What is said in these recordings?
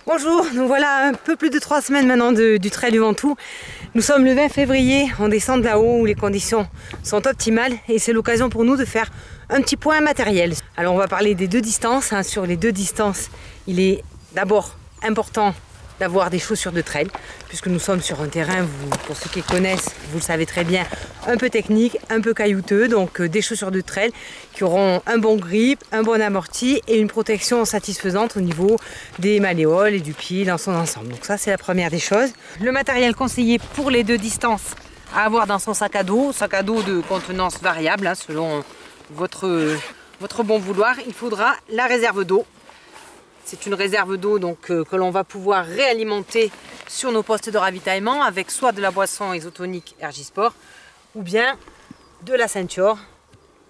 Bonjour, nous voilà un peu plus de 3 semaines maintenant du Trail du Ventoux. Nous sommes le 20 février, on descend de là-haut où les conditions sont optimales et c'est l'occasion pour nous de faire un petit point matériel. Alors on va parler des 2 distances. Sur les 2 distances, il est d'abord important d'avoir des chaussures de trail puisque nous sommes sur un terrain, pour ceux qui connaissent, vous le savez très bien, un peu technique, un peu caillouteux, donc des chaussures de trail qui auront un bon grip, un bon amorti et une protection satisfaisante au niveau des malléoles et du pied dans son ensemble. Donc ça c'est la première des choses. Le matériel conseillé pour les 2 distances à avoir dans son sac à dos de contenance variable selon votre bon vouloir. Il faudra la réserve d'eau. C'est une réserve d'eau que l'on va pouvoir réalimenter sur nos postes de ravitaillement avec soit de la boisson isotonique Ergisport ou bien de la ceinture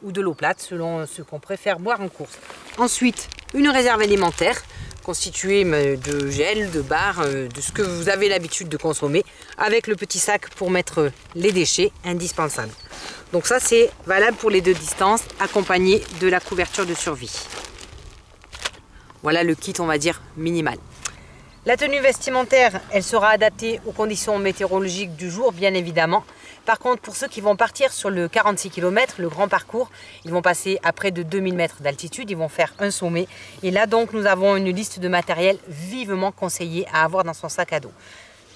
ou de l'eau plate selon ce qu'on préfère boire en course. Ensuite, une réserve alimentaire constituée de gel, de barres, de ce que vous avez l'habitude de consommer avec le petit sac pour mettre les déchets indispensables. Donc ça c'est valable pour les 2 distances accompagné de la couverture de survie. Voilà le kit, on va dire, minimal. La tenue vestimentaire, elle sera adaptée aux conditions météorologiques du jour, bien évidemment. Par contre, pour ceux qui vont partir sur le 46 km, le grand parcours, ils vont passer à près de 2000 mètres d'altitude, ils vont faire un sommet. Et là, donc, nous avons une liste de matériel vivement conseillé à avoir dans son sac à dos.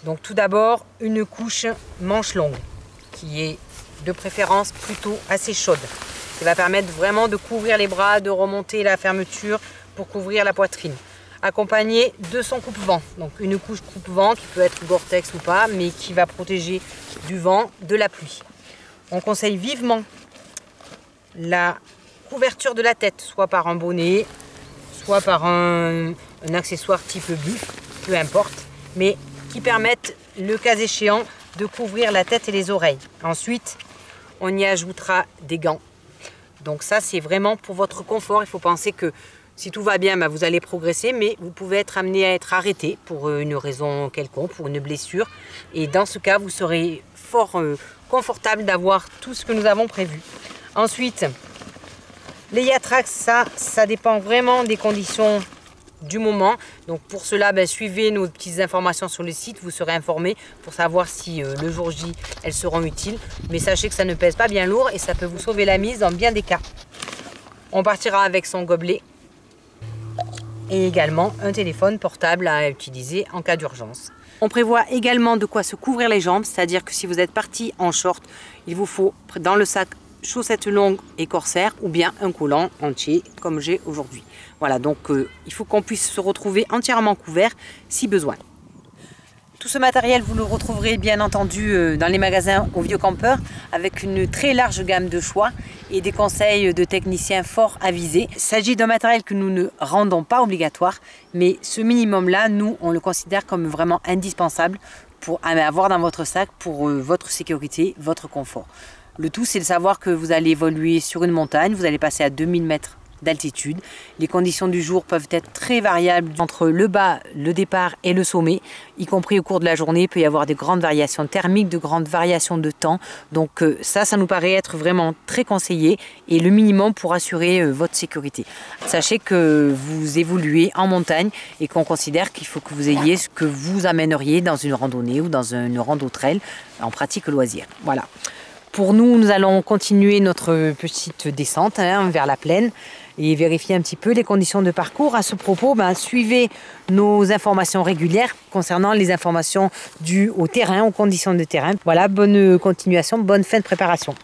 Donc, tout d'abord, une couche manche longue, qui est de préférence plutôt assez chaude. Ça va permettre vraiment de couvrir les bras, de remonter la fermeture, pour couvrir la poitrine, accompagné de son coupe-vent. Donc une couche coupe-vent qui peut être Gore-Tex ou pas, mais qui va protéger du vent, de la pluie. On conseille vivement la couverture de la tête, soit par un bonnet, soit par un accessoire type buff, peu importe, mais qui permettent, le cas échéant, de couvrir la tête et les oreilles. Ensuite, on y ajoutera des gants. Donc ça, c'est vraiment pour votre confort. Il faut penser que si tout va bien, vous allez progresser, mais vous pouvez être amené à être arrêté pour une raison quelconque, pour une blessure. Et dans ce cas, vous serez fort confortable d'avoir tout ce que nous avons prévu. Ensuite, les Yatrax, ça dépend vraiment des conditions du moment. Donc pour cela, suivez nos petites informations sur le site, vous serez informé pour savoir si le jour J, elles seront utiles. Mais sachez que ça ne pèse pas bien lourd et ça peut vous sauver la mise dans bien des cas. On partira avec son gobelet. Et également un téléphone portable à utiliser en cas d'urgence. On prévoit également de quoi se couvrir les jambes, c'est-à-dire que si vous êtes parti en short, il vous faut dans le sac chaussettes longues et corsaires ou bien un collant entier comme j'ai aujourd'hui. Voilà, donc il faut qu'on puisse se retrouver entièrement couvert si besoin. Tout ce matériel, vous le retrouverez bien entendu dans les magasins au Vieux Campeur avec une très large gamme de choix et des conseils de techniciens fort avisés. Il s'agit d'un matériel que nous ne rendons pas obligatoire, mais ce minimum-là, nous, on le considère comme vraiment indispensable pour avoir dans votre sac pour votre sécurité, votre confort. Le tout, c'est de savoir que vous allez évoluer sur une montagne, vous allez passer à 2000 mètres d'altitude. Les conditions du jour peuvent être très variables entre le bas, le départ et le sommet, y compris au cours de la journée. Il peut y avoir de grandes variations thermiques, de grandes variations de temps. Donc ça nous paraît être vraiment très conseillé et le minimum pour assurer votre sécurité. Sachez que vous évoluez en montagne et qu'on considère qu'il faut que vous ayez ce que vous amèneriez dans une randonnée ou dans une rando trail en pratique loisir. Voilà. Pour nous, nous allons continuer notre petite descente vers la plaine et vérifier un petit peu les conditions de parcours. À ce propos, suivez nos informations régulières concernant les informations dues au terrain, aux conditions de terrain. Voilà, bonne continuation, bonne fin de préparation.